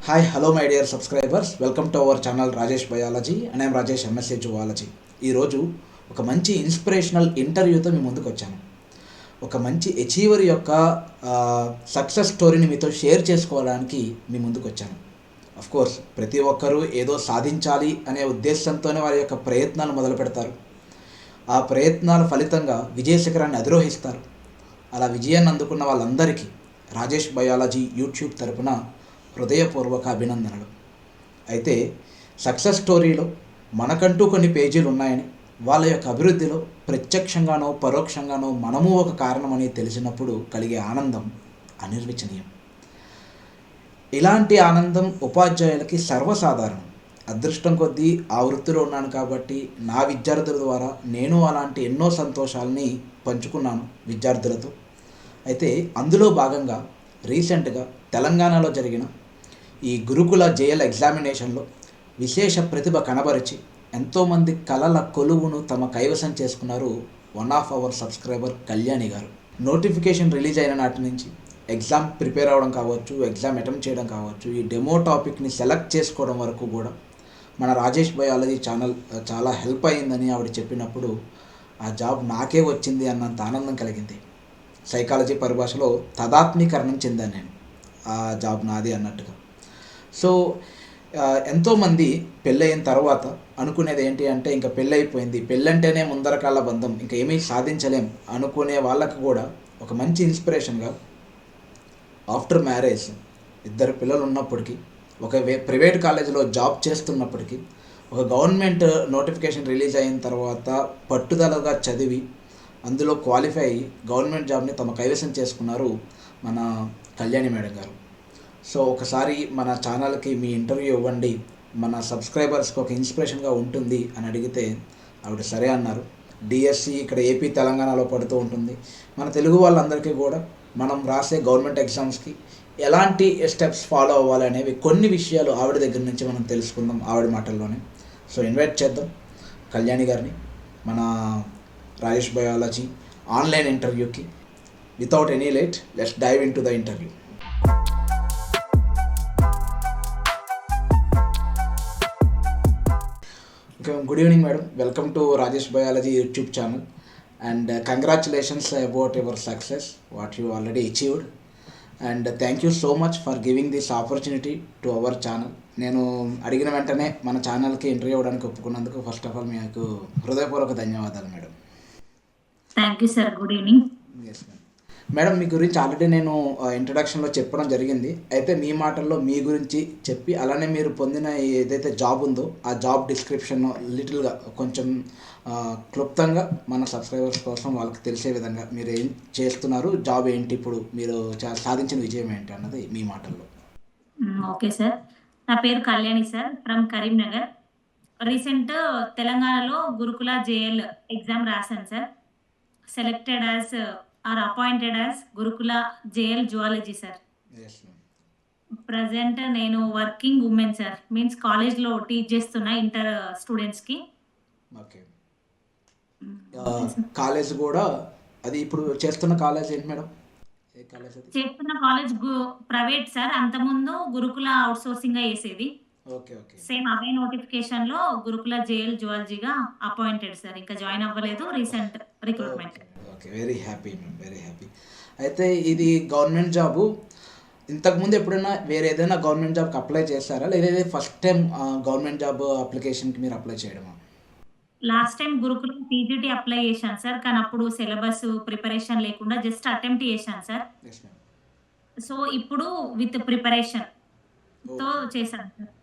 Hi hello my dear subscribers, welcome to our channel Rajesh biology and I'm Rajesh MSc zoology. ఈరోజు ఒక మంచి inspirational ఇంటర్వ్యూతో మీ ముందుకు వచ్చాను. ఒక మంచి అచీవర్ యొక్క సక్సెస్ స్టోరీని మీతో షేర్ చేసుకోవడానికి మీ ముందుకు వచ్చాను. కోర్స్ ప్రతి ఒక్కరూ ఏదో సాధించాలి అనే ఉద్దేశంతోనే వారి యొక్క ప్రయత్నాలు మొదలు పెడతారు. ఆ ప్రయత్నాల ఫలితంగా విజయ శిఖరాన్ని అధిరోహిస్తారు. అలా విజయాన్ని అందుకున్న వాళ్ళందరికీ రాజేష్ బయాలజీ యూట్యూబ్ తరపున హృదయపూర్వక అభినందనలు. అయితే సక్సెస్ స్టోరీలో మనకంటూ కొన్ని పేజీలు ఉన్నాయని, వాళ్ళ యొక్క అభివృద్ధిలో ప్రత్యక్షంగానో పరోక్షంగానో మనము ఒక కారణమని తెలిసినప్పుడు కలిగే ఆనందం అనిర్వచనీయం. ఇలాంటి ఆనందం ఉపాధ్యాయులకి సర్వసాధారణం. అదృష్టం కొద్దీ ఆ వృత్తిలో ఉన్నాను కాబట్టి నా విద్యార్థుల ద్వారా నేను అలాంటి ఎన్నో సంతోషాలని పంచుకున్నాను విద్యార్థులతో. అయితే అందులో భాగంగా రీసెంట్గా తెలంగాణలో జరిగిన ఈ గురుకుల జేఎల్ ఎగ్జామినేషన్లో విశేష ప్రతిభ కనబరిచి ఎంతోమంది కళల కొలువును తమ కైవసం చేసుకున్నారు one of our subscriber Kalyani గారు. నోటిఫికేషన్ రిలీజ్ అయిన నాటి నుంచి ఎగ్జామ్ ప్రిపేర్ అవ్వడం కావచ్చు, ఎగ్జామ్ అటెంప్ట్ చేయడం కావచ్చు, ఈ డెమో టాపిక్ని సెలెక్ట్ చేసుకోవడం వరకు కూడా మన రాజేష్ బయాలజీ ఛానల్ చాలా హెల్ప్ అయ్యిందని ఆవిడ చెప్పినప్పుడు ఆ జాబ్ నాకే వచ్చింది అన్నంత ఆనందం కలిగింది. సైకాలజీ పరిభాషలో తదాత్మీకరణం చెందాను నేను, ఆ జాబ్ నాది అన్నట్టుగా. సో ఎంతోమంది పెళ్ళయిన తర్వాత అనుకునేది ఏంటి అంటే, ఇంకా పెళ్ళైపోయింది, పెళ్ళంటేనే ముందరకాల బంధం, ఇంకా ఏమీ సాధించలేం అనుకునే వాళ్ళకు కూడా ఒక మంచి ఇన్స్పిరేషన్గా ఆఫ్టర్ మ్యారేజ్ ఇద్దరు పిల్లలు ఉన్నప్పటికీ, ఒక ప్రైవేట్ కాలేజీలో జాబ్ చేస్తున్నప్పటికీ, ఒక గవర్నమెంట్ నోటిఫికేషన్ రిలీజ్ అయిన తర్వాత పట్టుదలగా చదివి అందులో క్వాలిఫై అయ్యి గవర్నమెంట్ జాబ్ని తమ కైవసం చేసుకున్నారు మన కళ్యాణి మేడం గారు. సో ఒకసారి మన ఛానల్కి మీ ఇంటర్వ్యూ ఇవ్వండి, మన సబ్స్క్రైబర్స్కి ఒక ఇన్స్పిరేషన్గా ఉంటుంది అని అడిగితే ఆవిడ సరే అన్నారు. డిఎస్సి ఇక్కడ ఏపీ తెలంగాణలో పడుతూ ఉంటుంది. మన తెలుగు వాళ్ళందరికీ కూడా మనం రాసే గవర్నమెంట్ ఎగ్జామ్స్కి ఎలాంటి స్టెప్స్ ఫాలో అవ్వాలి అనేవి కొన్ని విషయాలు ఆవిడ దగ్గర నుంచి మనం తెలుసుకుందాం ఆవిడ మాటల్లోనే. సో ఇన్వైట్ చేద్దాం కళ్యాణి గారిని మన రాజేష్ బయాలజీ ఆన్లైన్ ఇంటర్వ్యూకి. Without any late, let's dive into the interview. Good evening madam, welcome to Rajesh biology YouTube channel and congratulations about your success what you already achieved and thank you so much for giving this opportunity to our channel. నేను అడిగిన వెంటనే మన ఛానల్కి interview అవ్వడానికి ఒప్పుకున్నందుకు first of all మీకు హృదయపూర్వక ధన్యవాదాలు madam. Thank you sir. Good evening. Yes madam. Madam మీ గురించి ఆల్రెడీ నేను ఇంట్రడక్షన్లో చెప్పడం జరిగింది. అయితే మీ మాటల్లో మీ గురించి చెప్పి, అలానే మీరు పొందిన ఏదైతే జాబ్ ఉందో ఆ జాబ్ డిస్క్రిప్షన్ లిటిల్గా కొంచెం క్లుప్తంగా మన సబ్స్క్రైబర్స్ కోసం వాళ్ళకి తెలిసే విధంగా మీరు ఏం చేస్తున్నారు, జాబ్ ఏంటి, ఇప్పుడు మీరు సాధించిన విజయం ఏంటి అన్నది మీ మాటల్లో. ఓకే సార్, నా పేరు Kalyani sir, from Karimnagar. Recent తెలంగాణలో గురుకుల జేఎల్ ఎగ్జామ్ రాశాను sir. Selected as or appointed as Gurukula JL zoology sir. Present నేను వర్కింగ్ ఉమెన్ సార్, మీన్స్ కాలేజ్లో టీచ్ చేస్తున్నా ఇంటర్ స్టూడెంట్స్కి. ఓకే, కాలేజ్ కూడా అది ఇప్పుడు చేస్తున్న కాలేజ్ ఏంటి మేడం? ఏ కాలేజ్ అది? చేస్తున్న కాలేజ్ ప్రైవేట్ సార్, అంతకుముందు గురుకుల అవుట్ సోర్సింగ్ గా చేసేది. ఓకే ఓకే, సేమ్ అవే నోటిఫికేషన్ లో గురుకుల జేఎల్ జువాలజీగా అపాయింటెడ్ సార్. ఇంకా జాయిన్ అవ్వలేదు, recent recruitment. Okay, very happy ma'am, very happy. అయితే ఇది గవర్నమెంట్ జాబు, ఇంతకుముందు ఎప్పుడైనా వేరే ఏదైనా గవర్నమెంట్ జాబ్కి అప్లై చేశారా, లేదా ఫస్ట్ టైం గవర్నమెంట్ జాబ్ అప్లికేషన్కి మీరు అప్లై చేయడమా? Last time Gurukul PGT apply చేశాను సార్, కానీ అప్పుడు సిలబస్ ప్రిపరేషన్ లేకుండా జస్ట్ అటెంప్ట్ చేశాను సార్. సో ఇప్పుడు విత్ ప్రిపరేషన్ తో చేశాను సార్.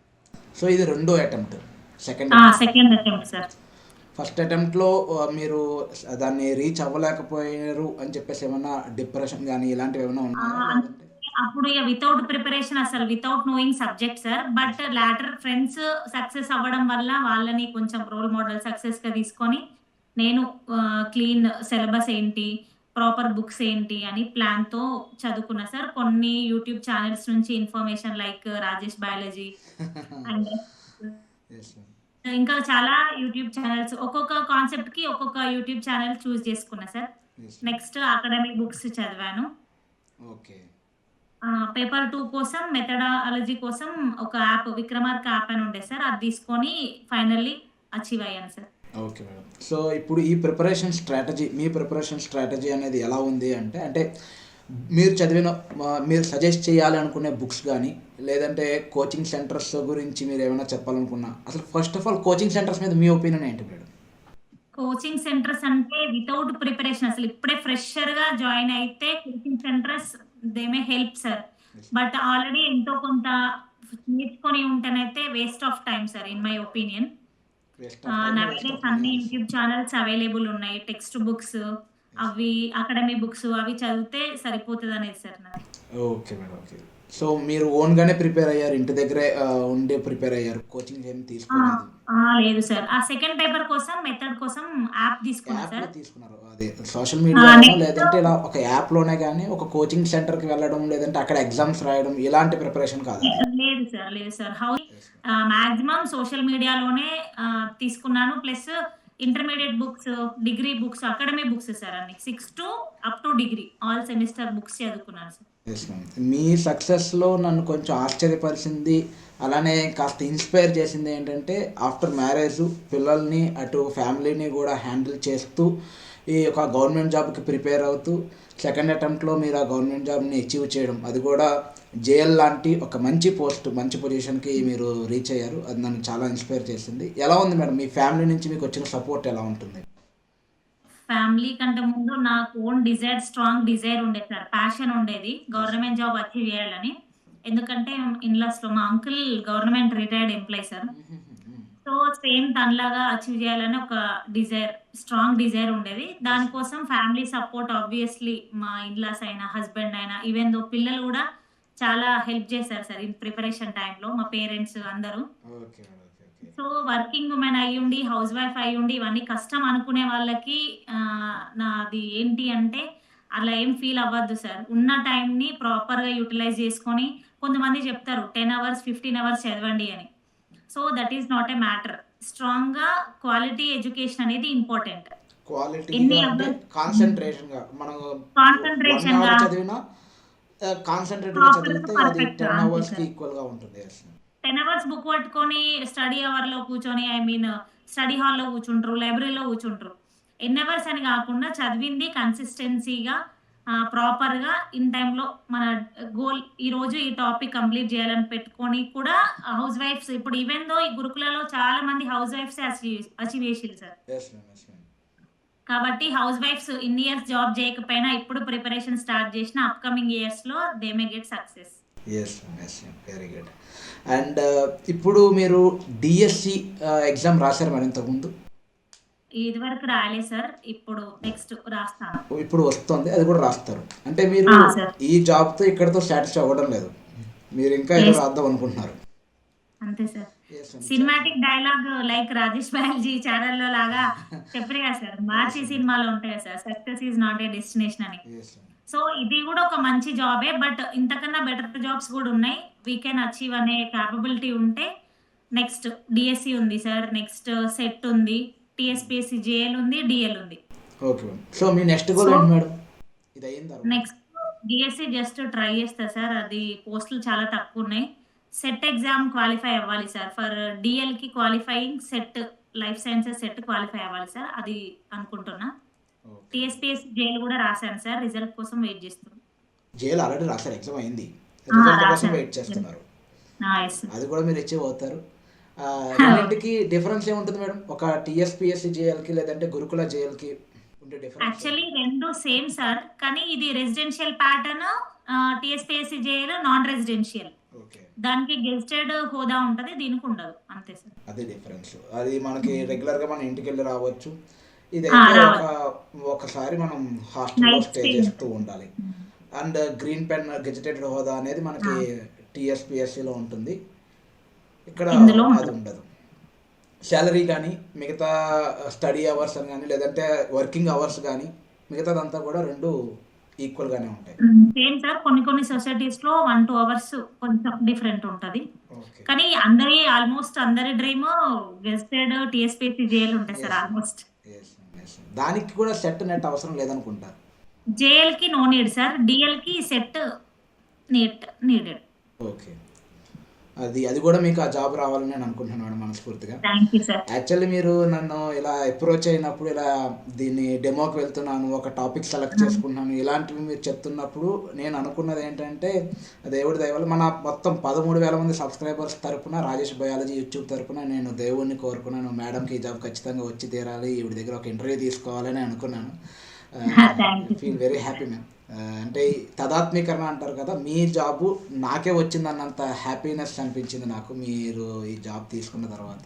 సో ఇది రెండో attempt, second attempt sir. First అటెంప్ట్లో మీరు దాన్ని రీచ్ అవ్వలేకపోయారు అని చెప్పేసి ఏమన్నా డిప్రెషన్ కానీ ఇలాంటివి ఏమైనా ఉన్నాయా? అప్పుడు ఇక వితౌట్ ప్రిపరేషన్, అసలు without knowing subject sir. But later friends success అవ్వడం వల్ల వాళ్ళని కొంచెం రోల్ మోడల్ సక్సెస్ గా తీసుకొని నేను క్లీన్ సిలబస్ ఏంటి, ప్రాపర్ బుక్స్ ఏంటి అని ప్లాన్ తో చదువుకున్నా సార్. కొన్ని యూట్యూబ్ ఛానల్స్ నుంచి information like Rajesh biology and ఇంకా చాలా యూట్యూబ్ ఛానల్స్, ఒక్కొక్క కాన్సెప్ట్ కి ఒక్కొక్క యూట్యూబ్ ఛానల్ చూస్ చేసుకున్నా సార్. నెక్స్ట్ అకాడమిక్ బుక్స్ చదివాను. ఓకే, పేపర్ 2 కోసం మెథడాలజీ కోసం ఒక యాప్ 'విక్రమార్క' యాప్ అని ఉండే సార్. అది తీసుకొని ఫైనల్లీ అచీవ్ అయ్యాను సార్. Okay madam. సో ఇప్పుడు ఈ మీ ప్రిపరేషన్ స్ట్రాటజీ అనేది ఎలా ఉంది అంటే, మీరు చదివిన మీరు సజెస్ట్ చేయాలి అనుకునే బుక్స్ కానీ, లేదంటే కోచింగ్ సెంటర్స్ గురించి మీరు ఏమైనా చెప్పాలనుకున్నా, అసలు first of all coaching centres మీద మీ ఒపీనియన్ ఏంటి మేడం? కోచింగ్ సెంటర్స్ అంటే వితౌట్ ప్రిపరేషన్ అసలు ఇప్పుడే ఫ్రెషర్‌గా జాయిన్ అయితే coaching centres they may help sir. But already ఎంతో కొంత నేర్చుకొని ఉంటేనైతే waste of time sir in my opinion. Waste of time, waste నవేడేస్ ఆఫ్ మనీ అన్ని ఆల్సో. యూట్యూబ్ ఛానల్స్ అవైలబుల్ ఉన్నాయి. టెక్స్ట్ బుక్స్ అవి అకాడమీ బుక్స్ అవి చదివితే సరిపోతదనేది సార్ నాది. Okay madam. ఓకే. సో మీరు ఓన్‌గానే ప్రిపేర్ అయ్యారు. ఇంటి దగ్గరే ఉండి ప్రిపేర్ అయ్యారు. కోచింగ్ ఏమి ఆ! తీసుకోలేదు. లేదు సార్. ఆ సెకండ్ పేపర్ కోసం మెథడ్ కోసం యాప్ తీసుకున్నా యాప్‌లో సార్. తీసుకున్నారు. అదే సోషల్ మీడియాలోనో నెక్స్ట్ లేదంటే ఇలా ఒక యాప్‌లోనే గానీ, ఒక కోచింగ్ సెంటర్‌కి వెళ్ళడం, లేదంటే అక్కడ ఎగ్జామ్స్ రాయడం ఇలాంటి ప్రిపరేషన్ కాదా అది? లేదు సార్. లేదు sir. Yes madam. Maximum social మీడియాలోనే తీసుకున్నాను. Plus intermediate books, degree books, academy books sir అన్ని. 6 up to degree all semester books చదువుకున్నాను సార్. Yes ma'am. మీ సక్సెస్‌లో నన్ను కొంచెం ఆశ్చర్యపరిచింది, అలానే కాస్త ఇన్‌స్పైర్ చేసింది ఏంటంటే, ఆఫ్టర్ మ్యారేజ్ పిల్లల్ని, అటు ఫ్యామిలీని గూడా హ్యాండిల్ చేస్తూ, ఈ యొక్క గవర్నమెంట్ జాబ్‌కి ప్రిపేర్ అవుతూ, సెకండ్ అటెంప్ట్‌లో మీరు ఆ గవర్నమెంట్ జాబ్‌ని అచీవ్ చేయడం. అది కూడా జేఎల్ లాంటి ఒక మంచి పోస్ట్, మంచి పొజిషన్‌కి మీరు రీచ్ అయ్యారు. అది నన్ను చాలా ఇన్‌స్పైర్ చేసింది. ఎలా ఉంది మేడం? మీ ఫ్యామిలీ నుంచి మీకొచ్చిన సపోర్ట్ ఎలా ఉంటుంది? ఫ్యామిలీ కంటే ముందు నాకు ఓన్ స్ట్రాంగ్ డిజైర్ ఉండేది సార్. ప్యాషన్ ఉండేది. యెస్. గవర్నమెంట్ జాబ్ అచీవ్ చేయాలని. ఎందుకంటే ఇన్‌లాస్‌లో మా uncle government retired employee sir. హుహుహు. సో, సేమ్ తనలాగా అచీవ్ చేయాలని ఒక స్ట్రాంగ్ డిజైర్ ఉండేది. యెస్. దానికోసం ఫ్యామిలీ సపోర్ట్ ఆబ్వియస్‌లీ మా ఇన్‌లాస్ అయినా, హస్బెండ్ అయినా, ఈవెన్ దో పిల్లలు గూడా చాలా హెల్ప్ చేశారు సార్. ఇన్ ప్రిపరేషన్ టైమ్‌లో మా పేరెంట్స్ అందరూ. Okay. Okay. Okay. So, working women అయ్యుండి, హౌస్ వైఫ్ అయ్యుండి, ఇవన్నీ కష్టం అనుకునే వాళ్ళకి నాది ఏంటి అంటే, అలా ఏం ఫీల్ అవ్వద్దు సార్. ఉన్న టైంని ప్రాపర్‌గా యుటిలైజ్ చేసుకొని కొంతమంది చెప్తారు 10 అవర్స్, 15 అవర్స్ చదవండి అని. So, that is not a matter. స్ట్రాంగ్‌గా క్వాలిటీ ఎడ్యుకేషన్ అనేది ఇంపార్టెంట్. క్వాలిటీగా ఎన్ని అంటే అవర్స్ కాన్సంట్రేషన్‌గా మనం 1 కాన్సంట్రేషన్‌గా అవర్ చదివినా కాన్సంట్రేట్‌గా ప్రాపర్‌గా చదివితే అది పర్ఫెక్ట్ 10 అంతే అవర్స్‌కి సార్. ఈక్వల్‌గా ఉంటుంది. యెస్. 10 అవర్స్ బుక్ పట్టుకొని స్టడీ అవర్‌లో కూర్చొని స్టడీ హాల్‌లో కూర్చుంటరు. లైబ్రరీలో కూర్చుంటరు. ఎన్ని అవర్స్ అని గాకుండా చదివింది కన్సిస్టెన్సీగా ప్రాపర్‌గా ఇన్ టైమ్‌లో మన గోల్ ఈరోజు ఈ టాపిక్ కంప్లీట్ జేయాలని పెట్టుకొని కూడా హౌస్ వైఫ్స్ ఇప్పుడు ఈవెన్ దో ఈ గురుకులలో చాలా మంది హౌస్ వైఫ్సే అచీవ్ చేషిల్లు sir. Yes ma'am. Yes ma'am. కాబట్టి హౌస్ వైఫ్స్ ఇన్ని ఇయర్స్ జాబ్ జేయకపోయినా ఇప్పుడు ప్రిపరేషన్ స్టార్ట్ జేషిన అప్‌కమింగ్ ఇయర్స్‌లో they may get success. Yes ma'am. Yes ma'am. Very good. And ఇప్పుడు మీరు డీఎస్‌సి ఎగ్జామ్ రాసారా మేడం ఇంతకుముందు? ఇదివరకు రాయలేదు సార్. ఇప్పుడు నెక్స్ట్ రాస్తాను. ఇప్పుడు వస్తుంది. అది కూడా రాస్తారు. అంటే మీరు సార్. ఈ జాబ్‌తో ఇక్కడితో సాటిస్ఫై అవ్వడం లేదు. మీరు ఇంకా ఏదో యెస్. రాద్దాం అనుకుంటున్నారు. అంతే sir. Yes ma'am. Cinematic dialogue like 'Rajesh biology' ఛానెల్‌లో లాగా చెప్పారు కదా సార్. యెస్ 'మార్చి' మ్యామ్. సినిమాలో ఉంటాయి కదా sir. 'Success is not a destination' అని. Yes ma'am. సో, ఇది గూడా ఒక మంచి జాబే. బట్ ఇంతకన్నా బెటర్ జాబ్స్ గూడా ఉన్నాయి. వి కెన్ అచీవ్ అనే కేపబిలిటీ ఉంటే నెక్స్ట్ డీఎస్సీ ఉంది సార్. నెక్స్ట్ సెట్ ఉంది. టీఎస్‌పీఎస్సీ జేఎల్ ఉంది. డీఎల్ ఉంది. Okay madam. సో మీ నెక్స్ట్ గోల్ సో, ఏంటి మేడం? ఇది అయిన తర్వాత? నెక్స్ట్ డీఎస్సీ జస్ట్ ట్రై చేస్తా సార్. అది పోస్టులు చాలా తక్కువున్నాయి. సెట్ ఎగ్జామ్ క్వాలిఫై అవ్వాలి సార్. ఫర్ డీఎల్‌కి qualifying SET life sciences SET qualify అవ్వాలి సార్. అది అనుకుంటున్నా. ఓకే. టీఎస్‌పీఎస్సీ జేఎల్ గూడా రాసాను సార్. రిజల్ట్ కోసం వెయిట్ చేస్తున్నా. జేఎల్ ఆల్రెడీ రాసారు. ఎగ్జామ్ అయింది. రిజల్ట్ కోసం రాసాను. వెయిట్ చేస్తున్నారు. Yes sir. అది కూడా మీరు అచీవ్ అవుతారు. రెండింటికి డిఫరెన్స్ ఏముంటుంది మేడం? ఒక టీఎస్‌పీఎస్సీ జేఎల్‌కి లేదంటే గురుకుల జేఎల్‌కి ఉండే డిఫరెన్స్ ఏంటి? Actually 2 same sir. కానీ ఇది రెసిడెన్షియల్ ప్యాటర్న్ టీఎస్‌పీఎస్సీ జేఏలో నాన్ రెసిడెన్షియల్. ఓకే. దానికి గెజిటెడ్ హోదా ఉంటది. దీనికి ఉండదు. అంతే సార్. అదే డిఫరెన్స్. అది మనకి రెగ్యులర్‌గా మన ఇంటికెళ్ళి రావచ్చు. ఇదైతే రావచ్చు. ఒకసారి మనం హాస్టల్‌లో నైట్ స్టే స్టే చేస్తూ ఉండాలి. అండ్ గ్రీన్ పెన్ గెజిటెడ్ హోదా అనేది మనకి టీఎస్‌పీఎస్సీలో ఉంటుంది. ఇక్కడ ఇందులో అది ఉండదు. ఉండదు. సాలరీ కానీ, మిగతా స్టడీ అవర్స్ అని గానీ, లేదంటే వర్కింగ్ అవర్స్ గానీ, మిగతాదంతా కూడా 2 ఈక్వల్‌గానే ఉంటాయి. Same sir. కొన్ని సొసైటీస్‌లో 1, 2 అవర్స్ కొంచెం డిఫరెంట్ ఉంటది. ఓకే. కానీ ఆల్‌మోస్ట్ అందరి డ్రీమ్ గెజిటెడ్ టీఎస్‌పీఎస్సీ జేఏల్ ఉంటాయి sir yes. Almost. Yes. Yes. దానికి కూడా సెట్ నెట్ అవసరం లేదనుకుంటా. జేఎల్‌కి నో నీడ్ సార్. డీఎల్‌కి సెట్ నీడెడ్. ఓకే. అది కూడా మీకు ఆ జాబ్ రావాలని నేను అనుకుంటున్నాను మేడం మనస్ఫూర్తిగా. Thank you sir. యాక్చువల్లీ మీరు నన్ను ఇలా అప్రోచ్ అయినప్పుడు ఇలా దీన్ని డెమోకి వెళ్తున్నాను, ఒక టాపిక్ సెలెక్ట్ చేసుకుంటున్నాను, ఇలాంటివి మీరు చెప్తున్నప్పుడు నేను అనుకున్నది ఏంటంటే దేవుడి దయ వల్ల మన మొత్తం 13,000 మంది సబ్స్క్రైబర్స్ తరపున రాజేష్ బయాలజీ యూట్యూబ్ తరపున నేను దేవుడిని కోరుకున్నాను, మేడంకి ఈ జాబ్ ఖచ్చితంగా వచ్చి తీరాలి, ఈవిడ దగ్గర ఒక ఇంటర్వ్యూ తీసుకోవాలని అనుకున్నాను. Thank you. Feel very happy ma'am. అంటే ఈ తదాత్మీకరణ అంటారు కదా, మీ జాబు నాకే వచ్చిందన్నంత హ్యాపీనెస్ అనిపించింది నాకు మీరు ఈ జాబ్ తీసుకున్న తర్వాత.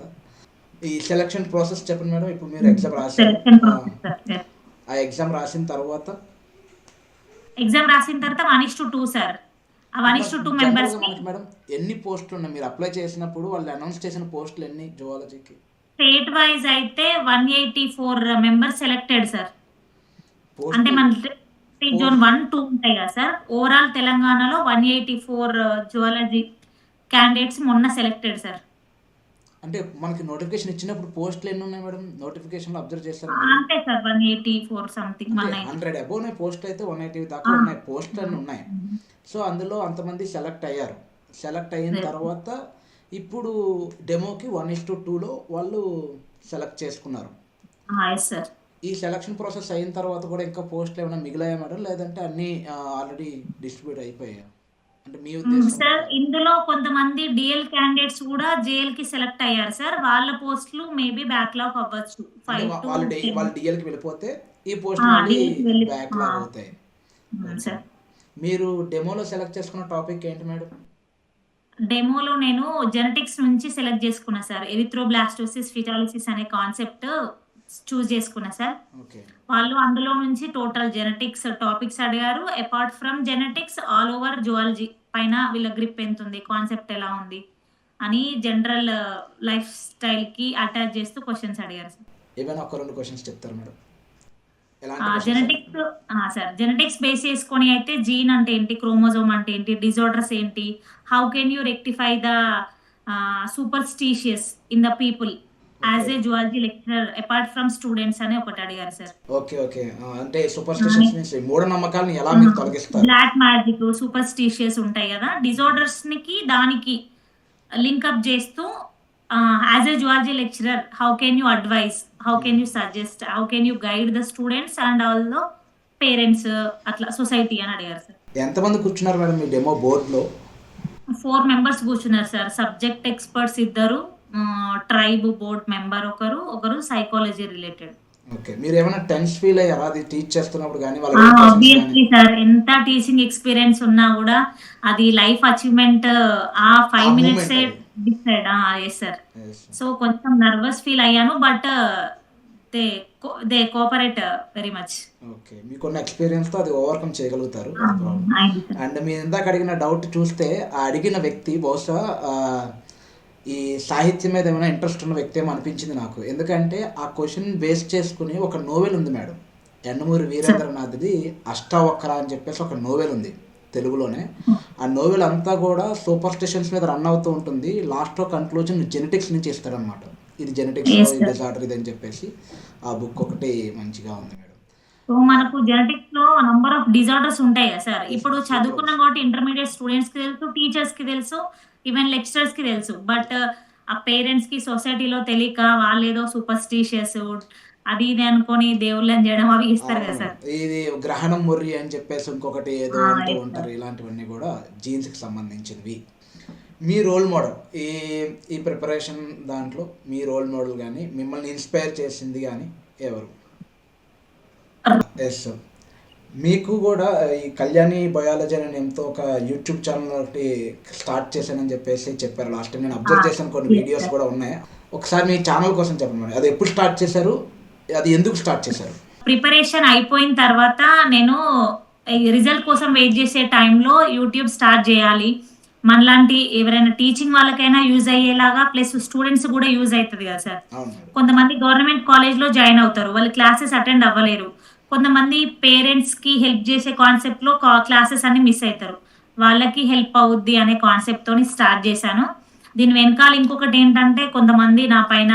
ఈ సెలక్షన్ ప్రాసెస్ చెప్పండి మేడం. ఇప్పుడు మీరు ఎగ్జామ్ రాశారు, సెలక్షన్ ప్రాసెస్ సార్. ఆ ఎగ్జామ్ రాసిన తర్వాత ఎగ్జామ్ రాసిన తర్వాత 1:2 సార్. ఆ 1:2 మెంబర్స్ జనరల్గా మనకి మేడం ఎన్ని పోస్టులు ఉన్నాయి? మీరు అప్లై చేసినప్పుడు వాళ్ళు అనౌన్స్ చేసిన పోస్టులు ఎన్ని జువాలజీకి? స్టేట్ వైజ్ అయితే 184 మెంబర్స్ సెలెక్టెడ్ సార్. అంటే పోస్టులు మన జోన్ 1, 2 ఉంటాయి కదా సార్. ఓవరాల్ తెలంగాణలో 184 జువాలజీ క్యాండిడేట్స్ మొన్న సెలెక్టెడ్ సార్. అంటే మనకి నోటిఫికేషన్ ఇచ్చినప్పుడు పోస్టులు ఎన్ని ఉన్నాయి మేడం? నోటిఫికేషన్లో అబ్జర్వ్ చేస్తారు అంతే సార్, 184 సంథింగ్. 100 అబోవ్ పోస్ట్ అయితే 180 దాకా ఉన్నాయి, పోస్టులు అన్నీ ఉన్నాయి. సో అందులో అంతమంది సెలెక్ట్ అయ్యారు. సెలెక్ట్ అయిన తర్వాత ఇప్పుడు డెమోకి 1:2లో వాళ్ళు సెలెక్ట్ చేసుకున్నారు. Yes sir. ఈ సెలక్షన్ ప్రాసెస్ అయిన తర్వాత కూడా ఇంకా పోస్టులు ఏమైనా మిగిలాయా మేడం, లేదంటే అన్నీ ఆల్రెడీ డిస్ట్రిబ్యూట్ అయిపోయాయా? అంటే మీ ఉద్దేశం సార్ ఇందులో కొంతమంది డిఎల్ క్యాండిడేట్స్ కూడా జేఎల్ కి సెలెక్ట్ అయ్యారు సార్. వాళ్ళ పోస్టులు మేబీ బ్యాక్లాగ్ అవ్వచ్చు. అంటే 5 to వాళ్ళు 10. వాళ్ళు డిఎల్కి వెళ్ళిపోతే ఈ పోస్టులు మళ్ళీ బ్యాక్లాగ్ అవుతాయి. సార్ మీరు డెమోలో సెలెక్ట్ చేసుకున్న టాపిక్ ఏంటి మేడం? డెమోలో నేను జెనెటిక్స్ నుంచి సెలెక్ట్ చేసుకున్నా సార్. ఎరిథ్రోబ్లాస్టోసిస్ ఫిటాలిసిస్ అనే కాన్సెప్ట్ చూస్ చేసుకున్నా సార్. ఓకే. వాళ్ళు అందులో నుంచి టోటల్ జెనెటిక్స్ టాపిక్స్ అడిగారు. Apart from genetics all over zoology పైన వీళ్ళ గ్రిప్ ఎంత ఉంది, కాన్సెప్ట్ ఎలా ఉంది అని జనరల్ లైఫ్ స్టైల్ కి అటాచ్ చేస్తూ క్వశ్చన్స్ అడిగారు సార్. ఏమైనా ఒక 2 క్వశ్చన్స్ చెప్తారు madam? Genetics sir, genetics base చేసుకొని అయితే జీన్ అంటే ఏంటి, క్రోమోజోమ్ అంటే ఏంటి, డిజార్డర్స్ ఏంటి, how can you rectify the superstitious in the people as a zoology lecturer apart from students అని ఒకటి అడిగారు సార్. Okay okay. అంటే సూపర్స్టిషన్స్ మీన్స్ మూఢనమ్మకాలను ఎలా మీరు తొలగిస్తారు? బ్లాక్ మ్యాజిక్, సూపర్స్టిషియస్ ఉంటాయి కదా, డిజార్డర్స్ కి దానికి లింక్అప్ చేస్తూ as a zoology lecturer how can you advice, how can you suggest, how can you guide the students and also parents, అట్లా society అని అడిగారు సార్. ఎంతమంది కూర్చున్నారు మేడం మీ డెమో బోర్డులో? 4 మెంబర్స్ కూర్చున్నారు sir. Subject experts 2, tribe board member ఒకరు psychology related. Okay. మీరు ఏమైనా టెన్స్ ఫీల్ అయ్యారా అది టీచ్ చేస్తున్నప్పుడు కానీ ఆబ్వియస్లీ సార్, ఎంత టీచింగ్ ఎక్స్పీరియన్స్ ఉన్నా కూడా అది లైఫ్ అచీవ్మెంట్ ఆ 5 minutes decide. Yes sir. So కొంచెం నర్వస్ ఫీల్ అయ్యాను, but they cooperate very much. Okay. మీకున్న ఎక్స్పీరియన్స్తో అది ఓవర్కమ్ చేయగలుగుతారు. అండ్ మీరు ఇందాక అడిగిన డౌట్ చూస్తే ఆ అడిగిన వ్యక్తి బహుశా ఈ సాహిత్యం మీద ఏమైనా ఇంట్రెస్ట్ ఉన్న వ్యక్తి ఏమో అనిపించింది నాకు. ఎందుకంటే ఆ క్వశ్చన్ బేస్ చేసుకుని ఒక నోవెల్ ఉంది మేడం, యండమూరి వీరేంద్రనాథ్ది అష్టావక్ర అని చెప్పేసి ఒక నోవెల్ ఉంది తెలుగులోనే. ఆ నోవెల్ అంతా కూడా సూపర్ స్టిషన్స్ మీద రన్ అవుతూ ఉంటుంది. లాస్ట్లో కన్క్లూజన్ జెనెటిక్స్ నుంచి ఇస్తాడనమాట. ఇది జెనెటిక్స్ డిజార్డర్ ఇది అని చెప్పేసి. ఆ బుక్ ఒకటి మంచిగా ఉంది మేడం. సో మనకు జెనెటిక్స్ లో నంబర్ ఆఫ్ డిజార్డర్స్ ఉంటాయి కదా సార్. ఇప్పుడు చదువుకున్న కాబట్టి ఇంటర్మీడియట్ స్టూడెంట్స్ కి తెలుసు, టీచర్స్ కి తెలుసు, ఈవెన్ లెక్చరర్స్ కి తెలుసు. బట్ ఆ పేరెంట్స్ కి సొసైటీలో తెలియక వాళ్ళు ఏదో సూపర్స్టిషియస్ అది ఇది అనుకొని దేవుళ్ళని చేయడం అవి ఇస్తారు కదా సార్. ఇది గ్రహణం ముర్రి అని చెప్పేసి ఇంకొకటి ఏదో అంటూ ఉంటారు. ఇలాంటివన్నీ కూడా జీన్స్ కి సంబంధించినవి. మీ రోల్ మోడల్ ఈ ప్రిపరేషన్ దాంట్లో మీ రోల్ మోడల్ కానీ మిమ్మల్ని ఇన్స్పైర్ చేసింది కానీ ఎవరు? Yes sir. మీకు కూడా ఈ కళ్యాణి బయాలజీ అనే నేమ్తో ఒక యూట్యూబ్ ఛానల్ ఒకటి స్టార్ట్ చేశానని చెప్పేసి చెప్పారు లాస్ట్ టైం. నేను అబ్జర్వ్ చేశాను, కొన్ని వీడియోస్ కూడా ఉన్నాయి. ఒకసారి మీ ఛానల్ కోసం చెప్పండి మేడం. అది ఎప్పుడు స్టార్ట్ చేశారు, అది ఎందుకు స్టార్ట్ చేశారు? ప్రిపరేషన్ అయిపోయిన తర్వాత నేను రిజల్ట్ కోసం వెయిట్ చేసే టైంలో యూట్యూబ్ స్టార్ట్ చేయాలి, మనలాంటి ఎవరైనా టీచింగ్ వాళ్ళకైనా యూజ్ అయ్యేలాగా, ప్లస్ స్టూడెంట్స్ కూడా యూజ్ అవుతుంది కదా సార్. కొంతమంది గవర్నమెంట్ కాలేజ్లో జాయిన్ అవుతారు, వాళ్ళు క్లాసెస్ అటెండ్ అవ్వలేరు. కొంతమంది పేరెంట్స్ కి హెల్ప్ చేసే కాన్సెప్ట్ లో క్లాసెస్ అన్ని మిస్ అవుతారు, వాళ్ళకి హెల్ప్ అవుద్ది అనే కాన్సెప్ట్ తోని స్టార్ట్ చేశాను. దీని వెనకాల ఇంకొకటి ఏంటంటే కొంతమంది నా పైన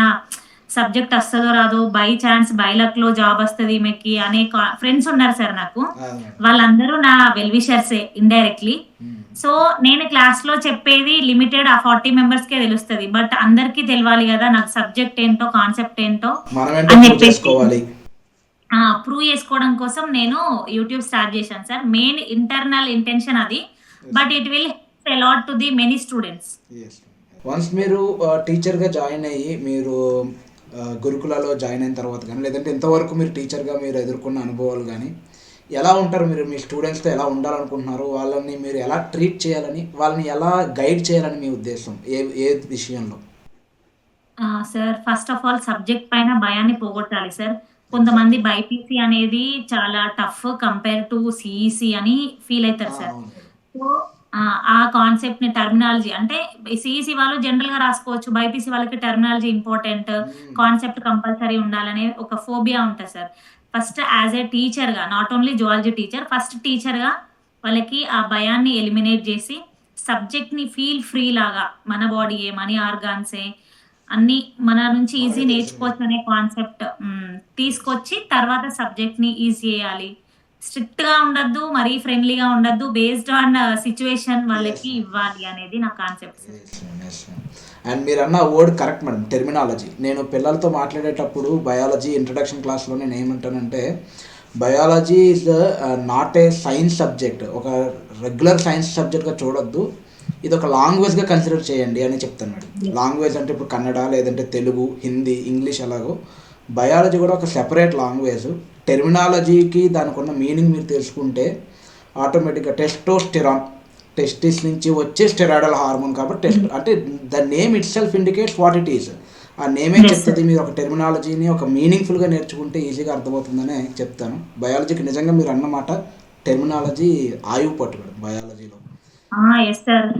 సబ్జెక్ట్ వస్తుందో రాదో, బై ఛాన్స్ బై లక్ లో జాబ్ వస్తుంది ఈమెకి అనే ఫ్రెండ్స్ ఉన్నారు సార్ నాకు. వాళ్ళందరూ నా వెల్ విషర్సే ఇండైరెక్ట్లీ. సో నేను క్లాస్ లో చెప్పేది లిమిటెడ్ ఆ 40 మెంబర్స్ కే తెలుస్తుంది, బట్ అందరికీ తెలియాలి కదా నాకు సబ్జెక్ట్ ఏంటో కాన్సెప్ట్ ఏంటో అని చెప్పేసి ప్రూవ్ చేసుకోవడం కోసం నేను యూట్యూబ్ స్టార్ట్ చేశాను సార్. మెయిన్ ఇంటర్నల్ ఇంటెన్షన్ అది, but it will help a lot to the many students. Once మీరు టీచర్గా జాయిన్ అయ్యి మీరు గురుకులలో జాయిన్ అయిన తర్వాత కానీ, లేదంటే ఇంతవరకు మీరు టీచర్గా మీరు ఎదుర్కొన్న అనుభవాలు కానీ ఎలా ఉంటారు? మీరు మీ స్టూడెంట్స్తో ఎలా ఉండాలనుకుంటున్నారు? వాళ్ళని మీరు ఎలా ట్రీట్ చేయాలని, వాళ్ళని ఎలా గైడ్ చేయాలని మీ ఉద్దేశం ఏ విషయంలో? Sir first of all subject పైన భయాన్ని పోగొట్టాలి సార్. కొంతమంది బైపీసీ అనేది చాలా టఫ్ కంపేర్ టు సిఈసి అని ఫీల్ అవుతారు సార్. సో ఆ కాన్సెప్ట్ ని టర్మినాలజీ అంటే సిఈసి వాళ్ళు జనరల్ గా రాసుకోవచ్చు, బైపీసీ వాళ్ళకి టర్మినాలజీ ఇంపార్టెంట్, కాన్సెప్ట్ కంపల్సరీ ఉండాలనే ఒక ఫోబియా ఉంటుంది sir. First as a teacher గా, not only zoology teacher, first teacher గా వాళ్ళకి ఆ భయాన్ని ఎలిమినేట్ చేసి సబ్జెక్ట్ ని ఫీల్ ఫ్రీ లాగా, మన బాడీయే మన ఆర్గాన్సే అన్ని మన నుంచి ఈజీ నేర్చుకోవచ్చు అనే కాన్సెప్ట్ తీసుకొచ్చి తర్వాత సబ్జెక్ట్ ని ఈజీ చేయాలి. స్ట్రిక్ట్ గా ఉండద్దు, మరీ ఫ్రెండ్లీగా ఉండద్దు, బేస్డ్ ఆన్ సిచ్యువేషన్ వాళ్ళకి ఇవ్వాలి అనేది నా కాన్సెప్ట్. అండ్ మీరు అన్న వర్డ్ కరెక్ట్ మేడం, టెర్మినాలజీ. నేను పిల్లలతో మాట్లాడేటప్పుడు బయాలజీ ఇంట్రడక్షన్ క్లాస్లో నేను ఏమంటానంటే, biology is not a science subject, ఒక రెగ్యులర్ సైన్స్ సబ్జెక్ట్గా చూడొద్దు, ఇది ఒక లాంగ్వేజ్గా కన్సిడర్ చేయండి అని చెప్తాను మేడం. లాంగ్వేజ్ అంటే ఇప్పుడు కన్నడ, లేదంటే తెలుగు, హిందీ, ఇంగ్లీష్ ఎలాగో బయాలజీ కూడా ఒక సెపరేట్ లాంగ్వేజ్. టెర్మినాలజీకి దానికి ఉన్న మీనింగ్ మీరు తెలుసుకుంటే ఆటోమేటిక్గా టెస్టోస్టెరాన్, టెస్టిస్ నుంచి వచ్చే స్టెరాయిడల్ హార్మోన్ కాబట్టి అంటే the name it self indicates what it is. ఆ నేమే చెప్తుంది. మీరు ఒక టెర్మినాలజీని ఒక మీనింగ్ఫుల్గా నేర్చుకుంటే ఈజీగా అర్థమవుతుందని చెప్తాను. బయాలజీకి నిజంగా మీరు అన్నమాట టెర్మినాలజీ ఆయువు పట్టు మేడం బయాలజీలో. ఎస్ సార్,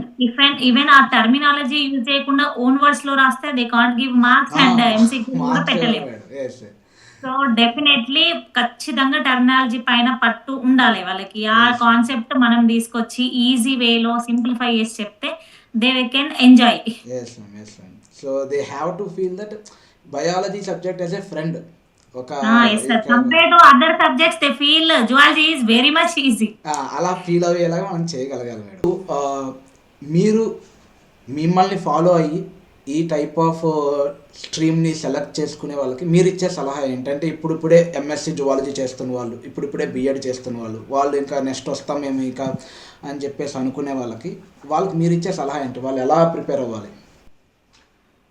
ఈవెన్ ఆ టర్మినాలజీ యూజ్ చేయకుండా ఓన్ వర్డ్స్ లో రాస్తే they can't give marks and MCQ కూడా పెట్టలేము. సో డెఫినెట్లీ ఖచ్చితంగా టర్మినాలజీ పైన పట్టు ఉండాలి వాళ్ళకి. ఆ కాన్సెప్ట్ మనం తీసుకొచ్చి ఈజీ వేలో సింప్లిఫై చేసి చెప్తే they can enjoy. So they have to feel that biology subject as a friend. Compare to other subjects they feel zoology is very much easy. అలా ఫీల్ అయ్యేలాగా మనం చేయగలగాలి మేడం. మీరు మిమ్మల్ని ఫాలో అయ్యి ఈ టైప్ ఆఫ్ స్ట్రీమ్ని సెలెక్ట్ చేసుకునే వాళ్ళకి మీరు ఇచ్చే సలహా ఏంటంటే, ఇప్పుడిప్పుడే ఎంఎస్సి జువాలజీ చేస్తున్న వాళ్ళు, ఇప్పుడిప్పుడే బీఎడ్ చేస్తున్న వాళ్ళు ఇంకా నెక్స్ట్ వస్తాం మేము ఇంకా అని చెప్పేసి అనుకునే వాళ్ళకి మీరు ఇచ్చే సలహా ఏంటి? వాళ్ళు ఎలా ప్రిపేర్ అవ్వాలి?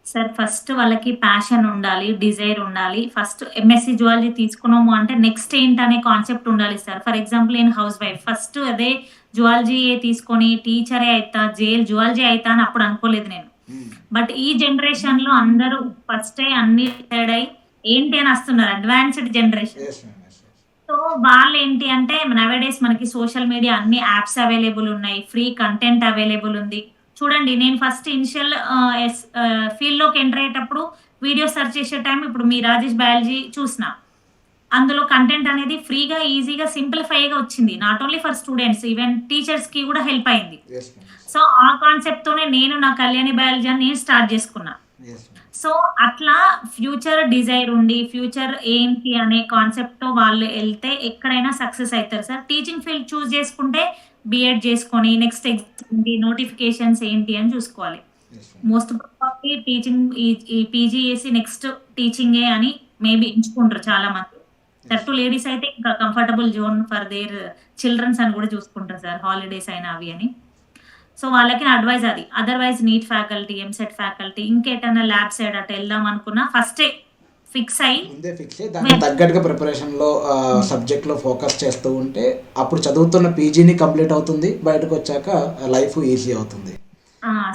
సార్ ఫస్ట్ వాళ్ళకి ప్యాషన్ ఉండాలి, డిజైర్ ఉండాలి. ఫస్ట్ ఎంఎస్సి జువాలజీ తీసుకున్నాము అంటే నెక్స్ట్ ఏంటనే కాన్సెప్ట్ ఉండాలి సార్. ఫర్ ఎగ్జాంపుల్ నేను హౌస్ వైఫ్, ఫస్ట్ అదే జువాలజీ తీసుకొని టీచరే అవుతా, జువాలజీ అవుతా అని అప్పుడు అనుకోలేదు నేను. బట్ ఈ జనరేషన్ లో అందరూ ఫస్ట్ అన్ని డిసైడ్ అయ్యి ఏంటి అని వస్తున్నారు, అడ్వాన్స్డ్ జనరేషన్. సో వాళ్ళు ఏంటి అంటే నవేడేస్ మనకి సోషల్ మీడియా అన్ని యాప్స్ అవైలబుల్ ఉన్నాయి, ఫ్రీ కంటెంట్ అవైలబుల్ ఉంది. చూడండి, నేను ఫస్ట్ ఇనిషియల్ ఫీల్డ్ లోకి ఎంటర్ అయ్యేటప్పుడు వీడియో సెర్చ్ చేసే టైం ఇప్పుడు మీ రాజేష్ బయాలజీ చూసిన, అందులో కంటెంట్ అనేది ఫ్రీగా ఈజీగా సింప్లిఫైగా వచ్చింది. Not only for students, even teachers కి కూడా హెల్ప్ అయింది. సో ఆ కాన్సెప్ట్ తోనే నేను నా కళ్యాణి బయాలజీ అని నేను స్టార్ట్ చేసుకున్నా. సో అట్లా ఫ్యూచర్ డిజైర్ ఉండి ఫ్యూచర్ ఏంటి అనే కాన్సెప్ట్ తో వాళ్ళు వెళ్తే ఎక్కడైనా సక్సెస్ అవుతారు సార్. టీచింగ్ ఫీల్డ్ చూస్ చేసుకుంటే బిఎడ్ చేసుకొని నెక్స్ట్ ఎగ్జామ్ నోటిఫికేషన్స్ ఏంటి అని చూసుకోవాలి. మోస్ట్ ప్రాబబ్లీ టీచింగ్ ఈ పీజీ చేసి నెక్స్ట్ టీచింగే అని మేబీ ఎంచుకుంటారు చాలా మంది. దట్టు లేడీస్ అయితే ఇంకా comfortable zone for their childrens అని కూడా చూసుకుంటారు సార్, హాలిడేస్ అయినా అవి అని. సో వాళ్ళకి అడ్వైజ్ అది. Otherwise NEET faculty, EAMCET faculty, ఇంకేటన్నా ల్యాబ్ సైడ్ అటు వెళ్దాం అనుకున్నా ఫస్టే ఫిక్స్ అయ్యి దానికి తగ్గట్టుగా ప్రిపరేషన్లో సబ్జెక్ట్లో ఫోకస్ చేస్తూ ఉంటే అప్పుడు చదువుతున్న పీజీని కంప్లీట్ అవుతుంది, బయటకు వచ్చాక లైఫ్ ఈజీ అవుతుంది.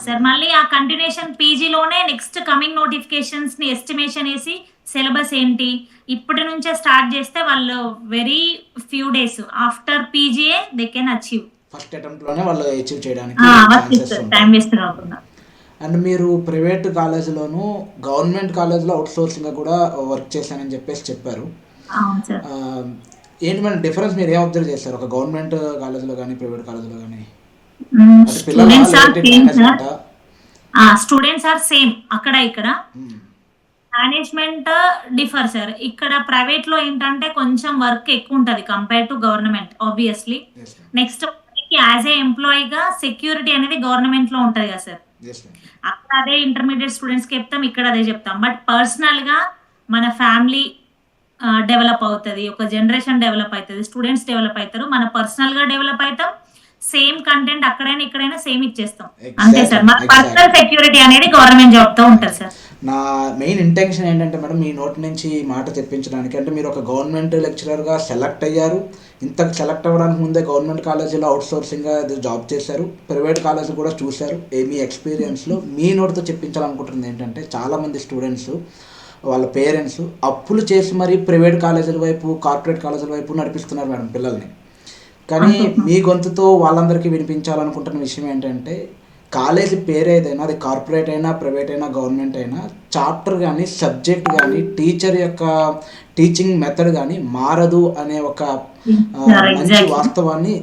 సార్ మళ్ళీ ఆ కంటిన్యూషన్ పీజీలోనే నెక్స్ట్ కమింగ్ నోటిఫికేషన్స్ ని ఎస్టిమేషన్ వేసి సిలబస్ ఏంటి ఇప్పటి నుంచే స్టార్ట్ చేస్తే వాళ్ళు very few days after PGA they can achieve. First attempt లోనే వాళ్ళు అచీవ్ చేయడానికి టైం వేస్ట్ కాకుండా. అండ్ మీరు ప్రైవేట్ కాలేజీలోను గవర్నమెంట్ కాలేజ్లో అవుట్ సోర్సింగ్ కూడా వర్క్ చేశానని చెప్పేసి చెప్పారు. ఏంటి మేడం డిఫరెన్స్, మీరు ఏం అబ్జర్వ్ చేస్తారు ఒక గవర్నమెంట్ కాలేజ్లో కానీ ప్రైవేట్ కాలేజ్లో కానీ? స్టూడెంట్స్ ఆర్ సేమ్ అక్కడ ఇక్కడ. Management differ sir. ఇక్కడ ప్రైవేట్ లో ఏంటంటే కొంచెం వర్క్ ఎక్కువ ఉంటది compare to government obviously. Yes ma'am. Next as a ఎంప్లాయీగా సెక్యూరిటీ అనేది గవర్నమెంట్ లో ఉంటది కదా సార్. Yes ma'am. అక్కడ అదే ఇంటర్మీడియట్ స్టూడెంట్స్ కి చెప్తాం, ఇక్కడ అదే చెప్తాం. బట్ పర్సనల్ గా మన ఫ్యామిలీ డెవలప్ అవుతుంది, ఒక జనరేషన్ డెవలప్ అవుతుంది, స్టూడెంట్స్ డెవలప్ అవుతారు, మన పర్సనల్ గా డెవలప్ అవుతాం. సేమ్ కంటెంట్ అక్కడైనా ఇక్కడైనా సేమ్ ఇచ్చేస్తాం. అంతే సార్. మన పర్సనల్ సెక్యూరిటీ అనేది గవర్నమెంట్ జాబ్ తో ఉంటుంది సార్. నా మెయిన్ ఇంటెన్షన్ ఏంటంటే మేడం, మీ నోటి నుంచి ఈ మాట తెప్పించడానికి. అంటే మీరు ఒక గవర్నమెంట్ లెక్చరర్గా సెలెక్ట్ అయ్యారు. ఇంతకు సెలెక్ట్ అవ్వడానికి ముందే గవర్నమెంట్ కాలేజీలో అవుట్సోర్సింగ్గా జాబ్ చేశారు, ప్రైవేట్ కాలేజీ కూడా చూశారు. మీ ఎక్స్పీరియన్స్లో మీ నోటితో చెప్పించాలనుకుంటుంది ఏంటంటే, చాలామంది స్టూడెంట్స్ వాళ్ళ పేరెంట్స్ అప్పులు చేసి మరీ ప్రైవేట్ కాలేజీల వైపు, కార్పొరేట్ కాలేజీల వైపు నడిపిస్తున్నారు మేడం పిల్లల్ని. కానీ మీ గొంతుతో వాళ్ళందరికీ వినిపించాలనుకుంటున్న విషయం ఏంటంటే, కాలేజీ పేరు ఏదైనా, అది కార్పొరేట్ అయినా, ప్రైవేట్ అయినా, గవర్నమెంట్ అయినా, చాప్టర్ కానీ, సబ్జెక్ట్ కానీ, టీచర్ యొక్క టీచింగ్ మెథడ్ కానీ మారదు అనే ఒక మంచి వాస్తవాన్ని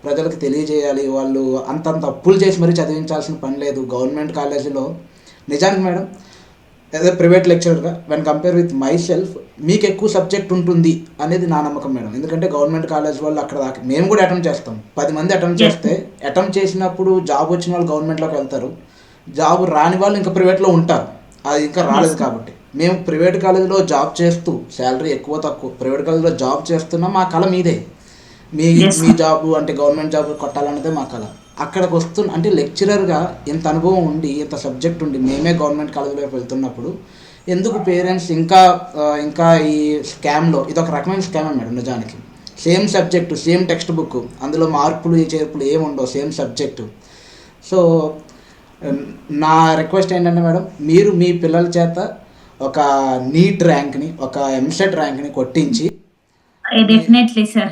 ప్రజలకు తెలియజేయాలి. వాళ్ళు అంతంత అప్పులు చేసి మరీ చదివించాల్సిన పని లేదు గవర్నమెంట్ కాలేజీలో. నిజానికి మేడం, అదే ప్రైవేట్ లెక్చరర్గా when compare with my self ఎక్కువ సబ్జెక్ట్ ఉంటుంది అనేది నా నమ్మకం మేడం. ఎందుకంటే గవర్నమెంట్ కాలేజ్ వాళ్ళు అక్కడ దాకా మేము కూడా అటెంప్ట్ చేస్తాం. 10 మంది అటెంప్ట్ చేస్తే, అటెంప్ట్ చేసినప్పుడు జాబ్ వచ్చిన వాళ్ళు గవర్నమెంట్లోకి వెళ్తారు, జాబ్ రాని వాళ్ళు ఇంకా ప్రైవేట్లో ఉంటారు. అది ఇంకా రాలేదు కాబట్టి మేము ప్రైవేట్ కాలేజీలో జాబ్ చేస్తూ, శాలరీ ఎక్కువ తక్కువ ప్రైవేట్ కాలేజీలో జాబ్ చేస్తున్నాం. మా కళ మీదే. మీ జాబ్ అంటే గవర్నమెంట్ జాబ్ కొట్టాలన్నదే మా కళ. అక్కడికి అంటే లెక్చరర్గా ఇంత అనుభవం ఉండి, ఇంత సబ్జెక్ట్ ఉండి, మేమే గవర్నమెంట్ కాలేజీలోకి వెళ్తున్నప్పుడు ఎందుకు పేరెంట్స్ ఇంకా ఈ స్కామ్లో, ఇది ఒక రకమైన స్కామ్ అన్నాడు నిజానికి. Same subject, same text book, అందులో మార్పులు చేర్పులు ఏమి ఉండవు, సేమ్ సబ్జెక్టు. సో నా రిక్వెస్ట్ ఏంటంటే మేడం, మీరు మీ పిల్లల చేత ఒక నీట్ ర్యాంక్ని, ఒక ఎంసెట్ ర్యాంక్ని కొట్టించి, డెఫినెట్లీ సార్.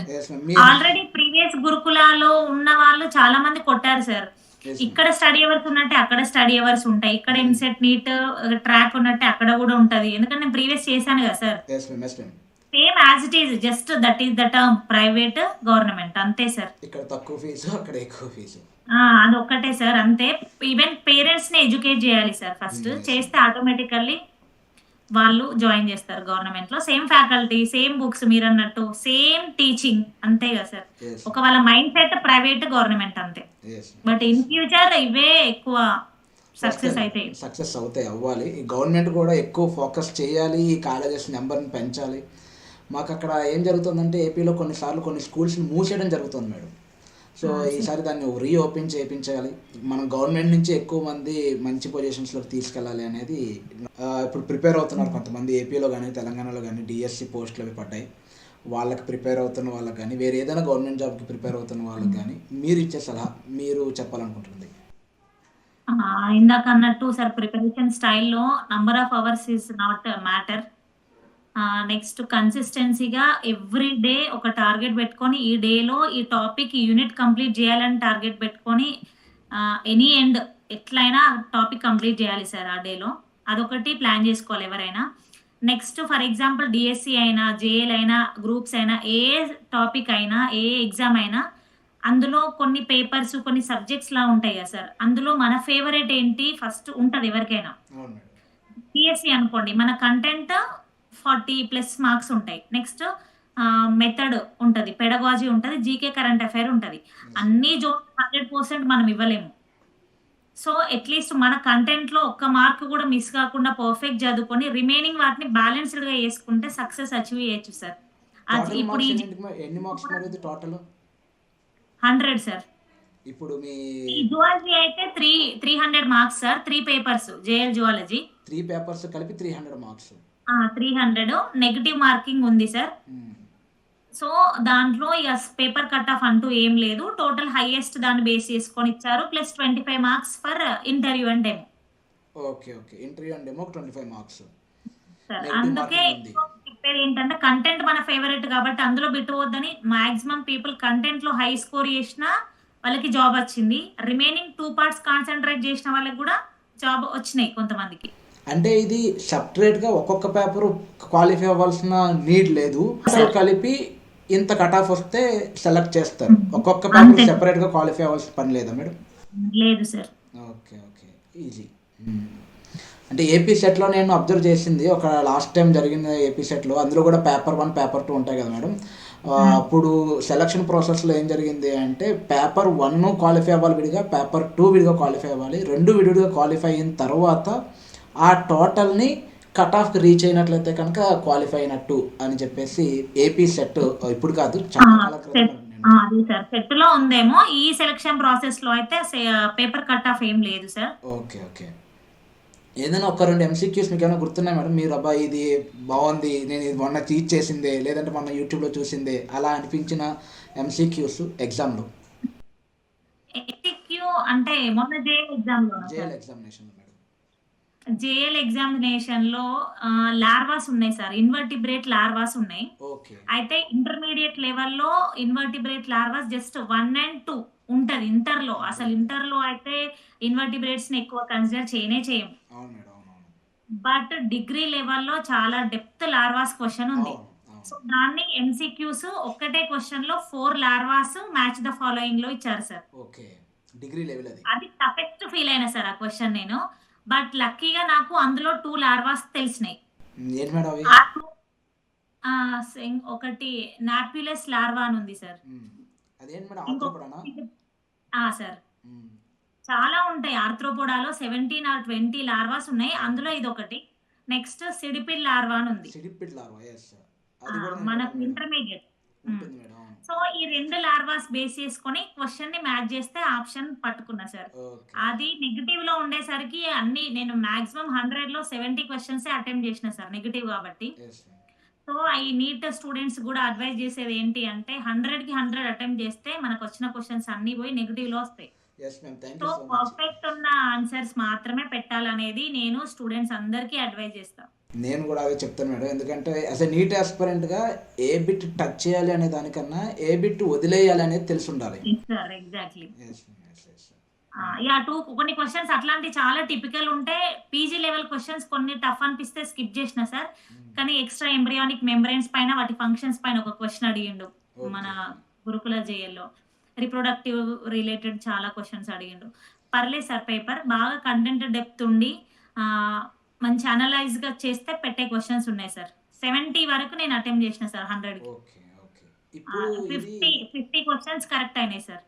ఆల్రెడీ ప్రీవియస్ గురుకులాలో ఉన్న వాళ్ళు చాలా మంది కొట్టారు సార్. ఇక్కడ స్టడీ అవర్స్ ఉన్నట్టే అక్కడ స్టడీ అవర్స్ ఉంటాయి, ఇక్కడ ఎంసెట్ నీట్ ట్రాక్ ఉన్నట్టే అక్కడ కూడా ఉంటది. ఎందుకంటే నేను ప్రీవియస్ చేశాను కదా sir. Same as it is, just that is the term private government, అంతే సార్. ఇక్కడ తక్కువ ఫీజు, అక్కడ ఎక్కువ ఫీజు, అది ఒక్కటే సార్, అంతే. ఈవెన్ పేరెంట్స్ ని ఎడ్యుకేట్ చేయాలి సార్ ఫస్ట్. చేస్తే ఆటోమేటికల్లీ వాళ్ళు జాయిన్ చేస్తారు గవర్నమెంట్ లో. సేమ్ ఫ్యాకల్టీ, సేమ్ బుక్స్, మీరు అన్నట్టు సేమ్ టీచింగ్, అంతే కదా సార్. ఒక వాళ్ళ మైండ్ సెట్ ప్రైవేట్, గవర్నమెంట్, అంతే. బట్ ఇన్ ఫ్యూచర్ ఇవే ఎక్కువ సక్సెస్ అవుతాయి, అవ్వాలి. ఈ గవర్నమెంట్ కూడా ఎక్కువ ఫోకస్ చేయాలి, ఈ కాలేజెస్ నెంబర్ని పెంచాలి. మాకు అక్కడ ఏం జరుగుతుందంటే, ఏపీలో కొన్నిసార్లు కొన్ని స్కూల్స్ని మూసేయడం జరుగుతుంది మేడం. సో ఈసారి దాన్ని రీఓపెన్ చేయించాలి. మనం గవర్నమెంట్ నుంచి ఎక్కువ మంది మంచి పొజిషన్స్లోకి తీసుకెళ్ళాలి అనేది. ఇప్పుడు ప్రిపేర్ అవుతున్నారు కొంతమంది ఏపీలో కానీ, తెలంగాణలో కానీ డిఎస్సి పోస్టులు అవి పడ్డాయి. వాళ్ళకి ప్రిపేర్ అవుతున్న వాళ్ళకి కానీ, వేరే ఏదైనా గవర్నమెంట్ జాబ్కి ప్రిపేర్ అవుతున్న వాళ్ళకి కానీ మీరు ఇచ్చే సలహా, మీరు చెప్పాలనుకుంటుంది? ఇందాక అన్నట్టు సార్, ప్రిపరేషన్ స్టైల్లో number of hours is not matter. Next కన్సిస్టెన్సీగా ఎవ్రీ డే ఒక టార్గెట్ పెట్టుకొని, ఈ డేలో ఈ టాపిక్ యూనిట్ కంప్లీట్ చేయాలని టార్గెట్ పెట్టుకొని, ఎనీ ఎండ్ ఎట్లయినా టాపిక్ కంప్లీట్ చేయాలి సార్ ఆ డేలో. అదొకటి ప్లాన్ చేసుకోవాలి ఎవరైనా. నెక్స్ట్ ఫర్ ఎగ్జాంపుల్ డిఎస్సి అయినా, జేఎల్ అయినా, గ్రూప్స్ అయినా, ఏ టాపిక్ అయినా, ఏ ఎగ్జామ్ అయినా, అందులో కొన్ని పేపర్స్, కొన్ని సబ్జెక్ట్స్ లా ఉంటాయి కదా సార్. అందులో మన ఫేవరెట్ ఏంటి ఫస్ట్ ఉంటుంది ఎవరికైనా. డిఎస్సి అనుకోండి, మన కంటెంట్ 40+ మార్క్స్ ఉంటాయి. నెక్స్ట్ మెథడ్ ఉంటుంది, పెడగాజీ ఉంటుంది, జీకే కరెంట్ అఫైర్ ఉంటుంది. అన్ని జోన్ 100% మనం ఇవ్వలేము. సో అట్లీస్ట్ మన కంటెంట్ లో ఒక్క మార్క్ కూడా మిస్ కాకుండా పర్ఫెక్ట్ చదువుకొని రిమైనింగ్ వాటిని బ్యాలెన్స్డ్ గా వేసుకుంటే సక్సెస్ అచీవ్ చేయొచ్చు సార్. ఇప్పుడు 100 సార్. ఇప్పుడు మీ జువాలజీ అయితే 300 marks sir. 3 papers, JL zoology 3 papers కలిపి 300 మార్క్స్. 300 నెగటివ్ మార్కింగ్ ఉంది సార్. సో దాంట్లో ఇక పేపర్ కట్ ఆఫ్ అంటూ ఏం లేదు. టోటల్ హైయెస్ట్ దాన్ని బేస్ చేసుకొని ఇచ్చారు, plus 25 marks for interview and demo. Okay, interview and demo 25 marks sir. అందుకే చెప్పేది ఏంటంటే, కంటెంట్ మన ఫేవరెట్ కాబట్టి అందులో బిట్టువద్దని. మాక్సిమం పీపుల్ కంటెంట్ లో హై స్కోర్ చేసినా వాళ్ళకి జాబ్ వచ్చింది. రిమైనింగ్ 2 పార్ట్స్ కాన్సన్ట్రేట్ చేసిన వాళ్ళకి కూడా జాబ్ వచ్చినాయి కొంతమందికి. అంటే ఇది సపరేట్గా ఒక్కొక్క పేపర్ క్వాలిఫై అవ్వాల్సిన నీడ్ లేదు, కలిపి ఇంత కట్ ఆఫ్ వస్తే సెలెక్ట్ చేస్తారు. ఒక్కొక్క పేపర్ సెపరేట్గా క్వాలిఫై అవ్వాల్సిన పని లేదా మేడం? లేదు సార్. Okay, easy. అంటే ఏపీ సెట్లో నేను అబ్జర్వ్ చేసింది ఒక లాస్ట్ టైం జరిగిన ఏపీ సెట్లో, అందులో కూడా పేపర్ 1 పేపర్ 2 ఉంటాయి కదా మేడం. అప్పుడు సెలక్షన్ ప్రాసెస్లో ఏం జరిగింది అంటే పేపర్ 1 క్వాలిఫై అవ్వాలి విడిగా, పేపర్ 2 విడిగా క్వాలిఫై అవ్వాలి. రెండు విడిగా క్వాలిఫై అయిన తర్వాత ఆ టోటల్ని కట్ ఆఫ్కి రీచ్ అయినట్లయితే కనుక క్వాలిఫై అయినట్టు అని చెప్పేసి ఏపీ సెట్, ఇప్పుడు కాదు చాలా కాలం క్రితం నేను. అదే సార్ సెట్ లో ఉందేమో. ఈ సెలక్షన్ ప్రాసెస్ లో అయితే పేపర్ కట్ ఆఫ్ ఏం లేదు సార్. Okay okay. ఏదైనా ఒక 2 ఎంసీక్యూస్ మీకు ఏమైనా గుర్తున్నాయి మేడం? మీరు అబ్బా ఇది బాగుంది, నేను ఇది మొన్న టీచ్ చేసిందే, లేదంటే మొన్న యూట్యూబ్లో చూసిందే అలా అనిపించిన ఎంసీక్యూస్ ఎగ్జామ్లో? ఎస్టిక్యూ అంటే మొన్న జేఎల్ ఎగ్జామ్ లో JL examination madam. JL examination లో లార్వాస్ ఉన్నాయి సార్, ఇన్వర్టిబ్రేట్ లార్వాస్ ఉన్నాయి. ఓకే అయితే ఇంటర్మీడియట్ లెవెల్లో ఇన్వర్టిబ్రేట్ లార్వాస్ జస్ట్ 1 and 2 ఉంటది. ఇంటర్లో అసలు ఇంటర్లో అయితే ఇన్వర్టిబ్రేట్స్ ని ఎక్కువ కన్సిడర్ చేయనే చేయం. అవును మేడం, అవునవును. బట్ డిగ్రీ లెవెల్లో చాలా డెప్త్ లార్వాస్ క్వశ్చన్ ఉంది. అవును అవును. సో దాన్ని ఎంసీక్యూస్ ఒక్కటే క్వశ్చన్ లో 4 లార్వాస్ మ్యాచ్ ద ఫాలోయింగ్ లో ఇచ్చారు సార్. ఓకే, డిగ్రీ లెవెల్ అది. అది టఫెస్ట్ ఫీల్ అయినా సార్ ఆ క్వశ్చన్ నేను. బట్ లక్కీగా నాకు అందులో 2 లార్వాస్ తెలిసినాయి. ఏంటి మేడం అవి? ఆ 2 ఒకటి నాప్యులస్ లార్వా అని ఉంది సార్. అదేంటి మేడం, ఇంకొకటి ఆర్థ్రోపోడానా? సార్ చాలా ఉంటాయి. ఆర్థ్రోపోడాలో 17 or 20 లార్వాస్ ఉన్నాయి. అందులో ఇది ఒకటి. నెక్స్ట్ సిడిపిడ్ లార్వా అని ఉంది. Cydippid larva, yes. అది కూడా మనకు మేడం ఇంటర్మీడియట్. ఉంటుంది మేడం. సో ఈ 2 లార్వాస్ బేస్ చేసుకొని క్వశ్చన్ ని మ్యాచ్ చేస్తే ఆప్షన్ పట్టుకున్నా సార్. ఓకే అది నెగటివ్ లో ఉండేసరికి అన్ని నేను మాక్సిమం 100 లో 70 క్వశ్చన్స్ అటెంప్ట్ చేసిన సార్, నెగటివ్ కాబట్టి. Yes madam. సో ఈ నీట్ స్టూడెంట్స్ కూడా అడ్వైజ్ చేసేది ఏంటి అంటే 100కి 100 అటెంప్ట్ చేస్తే మనకు వచ్చిన క్వశ్చన్స్ అన్ని పోయి నెగటివ్ లో వస్తాయి. Yes ma'am, thank so you so much. Perfect ఉన్న ఆన్సర్స్ మాత్రమే పెట్టాలనేది నేను స్టూడెంట్స్ అందరికీ అడ్వైజ్ చేస్తాను. నేను కూడా అదే చెప్తాను మేడం, ఎందుకంటే యాజ్ ఎ నీట్ ఆస్పిరెంట్గా ఏ బిట్ టచ్ చేయాలి అనే దానికన్నా ఏ బిట్ వదిలేయాలి అనేది తెలిసి ఉండాలి. Sir exactly. Yes ma'am, yes yes. కొన్ని క్వశ్చన్స్ అట్లాంటి చాలా టిపికల్ ఉంటే పీజీ లెవెల్ క్వశ్చన్స్ కొన్ని టఫ్ అనిపిస్తే స్కిప్ చేసిన సార్. కానీ ఎక్స్ట్రా ఎంబ్రియానిక్ మెంబ్రెయిన్స్ పైన వాటి ఫంక్షన్స్ పైన ఒక క్వశ్చన్ అడిగిండు మన గురుకుల జేఎల్లో. రిప్రొడక్టివ్ రిలేటెడ్ చాలా క్వశ్చన్స్ అడిగిండు. పర్లేదు సార్, పేపర్ బాగా కంటెంట్ డెప్త్ ఉండి మంచి అనలైజ్ గా చేస్తే పెట్టే క్వశ్చన్స్ ఉన్నాయి సార్. 70 వరకు నేను అటెంప్ట్ చేసిన సార్ 100కి. Okay okay. ఇప్పుడు 50 క్వశ్చన్స్ కరెక్ట్ అయినాయి సార్.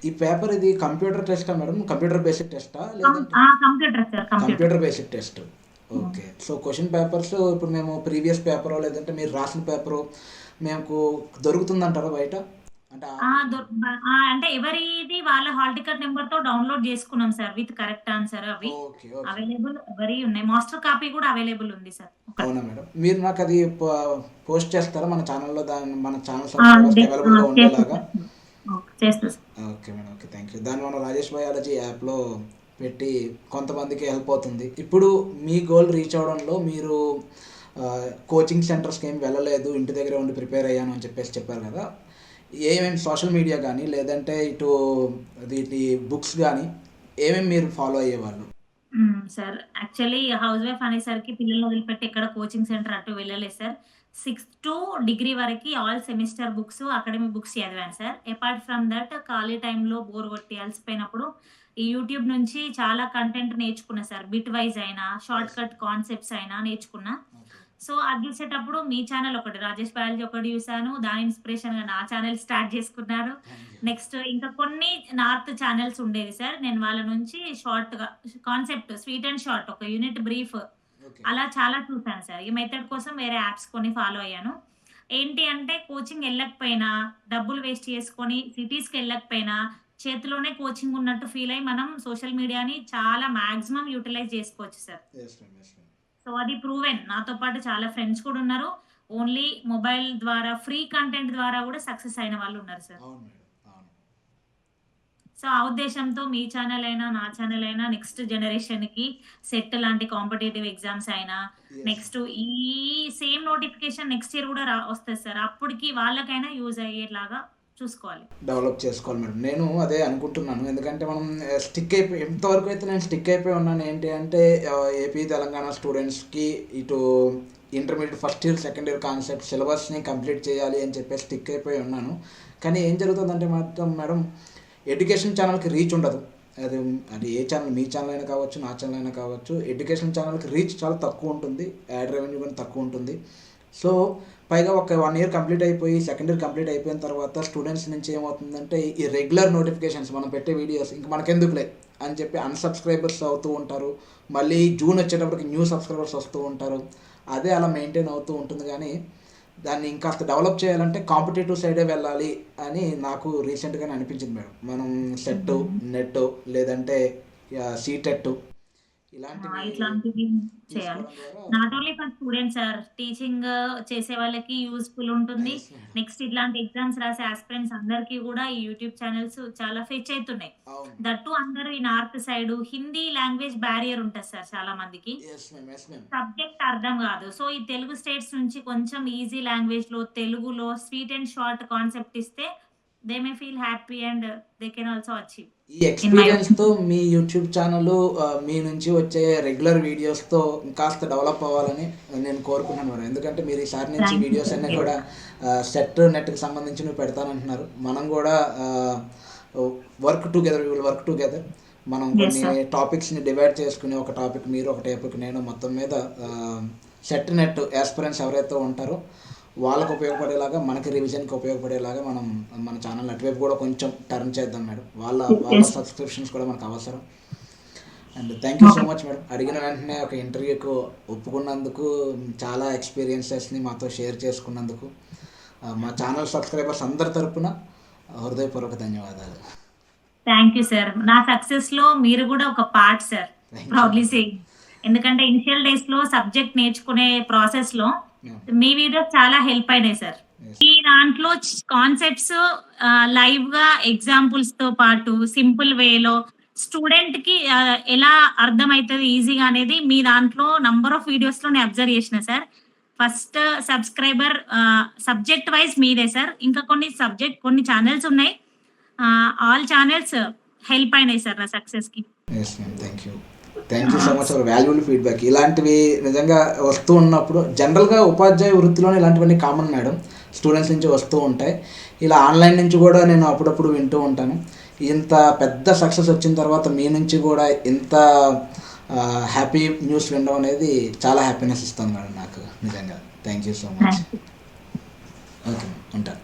ఈ పేపర్ ఇది కంప్యూటర్ టెస్టా మేడం? కంప్యూటర్ బేసిక్ టెస్టా లేదంటే? Computer sir, computer basic test. Okay. So question papers ఇప్పుడు మేము ప్రీవియస్ పేపర్ లేదంటే మీరు రాసిన పేపరు మేము దొరుకుతుందంటారా బయట? అంటే ఎవరిది వాళ్ళ హాల్ టికెట్ నెంబర్ తో డౌన్లోడ్ చేసుకున్నాం సార్ విత్ కరెక్ట్ ఆన్సర్. అవి అవైలబుల్ ఎవరి ఉన్నాయి. మాస్టర్ కాపీ కూడా అవైలబుల్ ఉంది సార్. అవునా మేడం, మీరు నాకు అది పోస్ట్ చేస్తారా మన ఛానల్లో? మన ఛానల్ సబ్స్క్రైబర్స్ అవైలబుల్గా ఉండేలాగా? Okay madam, okay, thank you. దాన్ని మనం రాజేష్ బయాలజీ యాప్లో పెట్టి కొంతమందికి హెల్ప్ అవుతుంది. ఇప్పుడు మీ గోల్ రీచ్ అవడంలో మీరు కోచింగ్ సెంటర్స్కి ఏమి వెళ్ళలేదు, ఇంటి దగ్గర ఉండి ప్రిపేర్ అయ్యాను అని చెప్పేసి చెప్పారు కదా. ఏమేమి సోషల్ మీడియా కానీ లేదంటే ఇటు వీటి బుక్స్ కానీ ఏమేమి మీరు ఫాలో అయ్యేవాళ్ళు? సార్ యాక్చువల్లీ హౌస్ వైఫ్ అనేసరికి పిల్లల్ని వదిలిపెట్టి ఎక్కడ కోచింగ్ సెంటర్ అటు వెళ్ళలేదు సార్. 6th to డిగ్రీ వరకు all semester books, academic books చదివాను సార్. అపార్ట్ ఫ్రమ్ దట్ ఖాళీ టైంలో బోర్ కొట్టి అలసిపోయినప్పుడు ఈ యూట్యూబ్ నుంచి చాలా కంటెంట్ నేర్చుకున్నా సార్. బిట్ వైజ్ అయినా షార్ట్ కట్ కాన్సెప్ట్స్ అయినా నేర్చుకున్నా. సో అది చూసేటప్పుడు మీ ఛానల్ ఒకటి రాజేష్ బయాలజీ ఒకటి చూసాను, దాని ఇన్స్పిరేషన్ గా నా ఛానల్ స్టార్ట్ చేసుకున్నారు. నెక్స్ట్ ఇంకా కొన్ని నార్త్ ఛానల్స్ ఉండేది సార్, నేను వాళ్ళ నుంచి షార్ట్ గా కాన్సెప్ట్ స్వీట్ అండ్ షార్ట్ ఒక యూనిట్ బ్రీఫ్ అలా చాలా చూసాను సార్. ఈ మెథడ్ కోసం వేరే యాప్స్ కొన్ని ఫాలో అయ్యాను. ఏంటి అంటే కోచింగ్ వెళ్ళకపోయినా, డబ్బులు వేస్ట్ చేసుకొని సిటీస్కి వెళ్ళకపోయినా చేతిలోనే కోచింగ్ ఉన్నట్టు ఫీల్ అయ్యి మనం సోషల్ మీడియాని చాలా మాక్సిమం యూటిలైజ్ చేసుకోవచ్చు సార్. సో అది ప్రూవెన్. నాతో పాటు చాలా ఫ్రెండ్స్ కూడా ఉన్నారు. ఓన్లీ మొబైల్ ద్వారా ఫ్రీ కంటెంట్ ద్వారా కూడా సక్సెస్ అయిన వాళ్ళు ఉన్నారు సార్. సో ఆ ఉద్దేశంతో మీ ఛానల్ అయినా నా ఛానల్ అయినా నెక్స్ట్ జనరేషన్ కి సెట్ లాంటి కాంపిటేటివ్ ఎగ్జామ్స్ అయినా నెక్స్ట్ ఈ సేమ్ నోటిఫికేషన్ నెక్స్ట్ ఇయర్ కూడా వస్తుంది సార్. అప్పటికి వాళ్ళకైనా యూజ్ అయ్యేలాగా చూసుకోవాలి, డెవలప్ చేసుకోవాలి మేడం. నేను అదే అనుకుంటున్నాను, ఎందుకంటే మనం స్టిక్ అయిపోయి ఎంతవరకు అయితే నేను స్టిక్ అయిపోయి ఉన్నాను ఏంటి అంటే ఏపీ తెలంగాణ స్టూడెంట్స్కి ఇటు intermediate first year second year concept సిలబస్ని కంప్లీట్ చేయాలి అని చెప్పి స్టిక్ అయిపోయి ఉన్నాను. కానీ ఏం జరుగుతుందంటే మాత్రం మేడం ఎడ్యుకేషన్ ఛానల్కి రీచ్ ఉండదు. అది అది ఏ ఛానల్, మీ ఛానల్ అయినా కావచ్చు, నా ఛానల్ అయినా కావచ్చు, ఎడ్యుకేషన్ ఛానల్కి రీచ్ చాలా తక్కువ ఉంటుంది, యాడ్ రెవెన్యూ కూడా తక్కువ ఉంటుంది. సో పైగా ఒక 1 ఇయర్ కంప్లీట్ అయిపోయి, సెకండ్ ఇయర్ కంప్లీట్ అయిపోయిన తర్వాత స్టూడెంట్స్ నుంచి ఏమవుతుందంటే ఈ రెగ్యులర్ నోటిఫికేషన్స్ మనం పెట్టే వీడియోస్ ఇంక మనకెందుకులే అని చెప్పి అన్సబ్స్క్రైబర్స్ అవుతూ ఉంటారు. మళ్ళీ జూన్ వచ్చేటప్పటికి న్యూ సబ్స్క్రైబర్స్ వస్తూ ఉంటారు. అదే అలా మెయింటైన్ అవుతూ ఉంటుంది. కానీ దాన్ని ఇంకాస్త డెవలప్ చేయాలంటే కాంపిటేటివ్ సైడే వెళ్ళాలి అని నాకు రీసెంట్గానే అనిపించింది మేడం. మనం సెట్, నెట్ లేదంటే సీటెట్ ఇట్లాంటివి చేయాలి. Not only for students sir, teaching చేసే వాళ్ళకి యూస్ఫుల్ ఉంటుంది. నెక్స్ట్ ఇట్లాంటి ఎగ్జామ్స్ రాసే ఆస్పిరెంట్స్ అందరికీ కూడా ఈ యూట్యూబ్ ఛానల్స్ చాలా ఫెచ్ అవుతున్నాయి. దట్టు అందరూ ఈ north side Hindi language barrier ఉంటుంది సార్ చాలా మందికి, సబ్జెక్ట్ అర్థం కాదు. సో ఈ తెలుగు స్టేట్స్ నుంచి కొంచెం ఈజీ లాంగ్వేజ్ లో, తెలుగులో స్వీట్ అండ్ షార్ట్ కాన్సెప్ట్ ఇస్తే they may feel happy and they can also achieve. ఈ ఎక్స్పీరియన్స్తో మీ యూట్యూబ్ ఛానల్ మీ నుంచి వచ్చే రెగ్యులర్ వీడియోస్తో ఇంకాస్త డెవలప్ అవ్వాలని నేను కోరుకుంటున్నాను మేడం. ఎందుకంటే మీరు ఈసారి నుంచి వీడియోస్ అన్నీ కూడా సెట్, నెట్కి సంబంధించి పెడతానంటున్నారు. మనం కూడా వర్క్ టుగెదర్ మనం కొన్ని టాపిక్స్ని డివైడ్ చేసుకుని, ఒక టాపిక్ మీరు, ఒక టాపిక్ నేను, మొత్తం మీద సెట్, నెట్ ఆస్పిరెంట్స్ ఎవరైతే ఉంటారో వాళ్ళకు ఉపయోగపడేలాగా, మనకి రివిజన్కి ఉపయోగపడేలాగా మనం మన ఛానల్ అటువైపు కూడా కొంచెం టర్న్ చేద్దాం మేడం. వాళ్ళ సబ్స్క్రిప్షన్స్ కూడా మనకు అవసరం. And thank you so much madam. అడిగిన వెంటనే ఒక ఇంటర్వ్యూకు ఒప్పుకున్నందుకు, చాలా ఎక్స్పీరియన్సెస్ని మాతో షేర్ చేసుకున్నందుకు మా ఛానల్ సబ్స్క్రైబర్స్ అందరి తరపున హృదయపూర్వక ధన్యవాదాలు. Thank you sir. నా సక్సెస్ లో మీరు కూడా ఒక పార్ట్ సార్, ప్రౌడ్లీ సేయింగ్. ఎందుకంటే ఇనిషియల్ డేస్ లో సబ్జెక్ట్ నేర్చుకునే ప్రాసెస్ లో మీ వీడియోస్ చాలా హెల్ప్ అయినాయి సార్. ఈ దాంట్లో కాన్సెప్ట్స్ లైవ్ గా ఎగ్జాంపుల్స్ తో పాటు సింపుల్ వేలో స్టూడెంట్ కి ఎలా అర్థమవుతుంది ఈజీగా అనేది మీ దాంట్లో నంబర్ ఆఫ్ వీడియోస్ లో నేను అబ్జర్వ్ చేసిన sir. First subscriber subject wise మీదే సార్. ఇంకా కొన్ని ఛానల్స్ ఉన్నాయి, ఆల్ ఛానల్స్ హెల్ప్ అయినాయి సార్ నా సక్సెస్ కి. Thank you so much for valuable feedback. ఇలాంటివి నిజంగా వస్తూ ఉన్నప్పుడు, జనరల్గా ఉపాధ్యాయ వృత్తిలోనే ఇలాంటివన్నీ కామన్ మేడం, స్టూడెంట్స్ నుంచి వస్తూ ఉంటాయి. ఇలా ఆన్లైన్ నుంచి కూడా నేను అప్పుడప్పుడు వింటూ ఉంటాను. ఇంత పెద్ద సక్సెస్ వచ్చిన తర్వాత మీ నుంచి కూడా ఇంత హ్యాపీ న్యూస్ వినడం అనేది చాలా హ్యాపీనెస్ ఇస్తుంది మేడం నాకు నిజంగా. Thank you so much. Okay, ఉంటాను.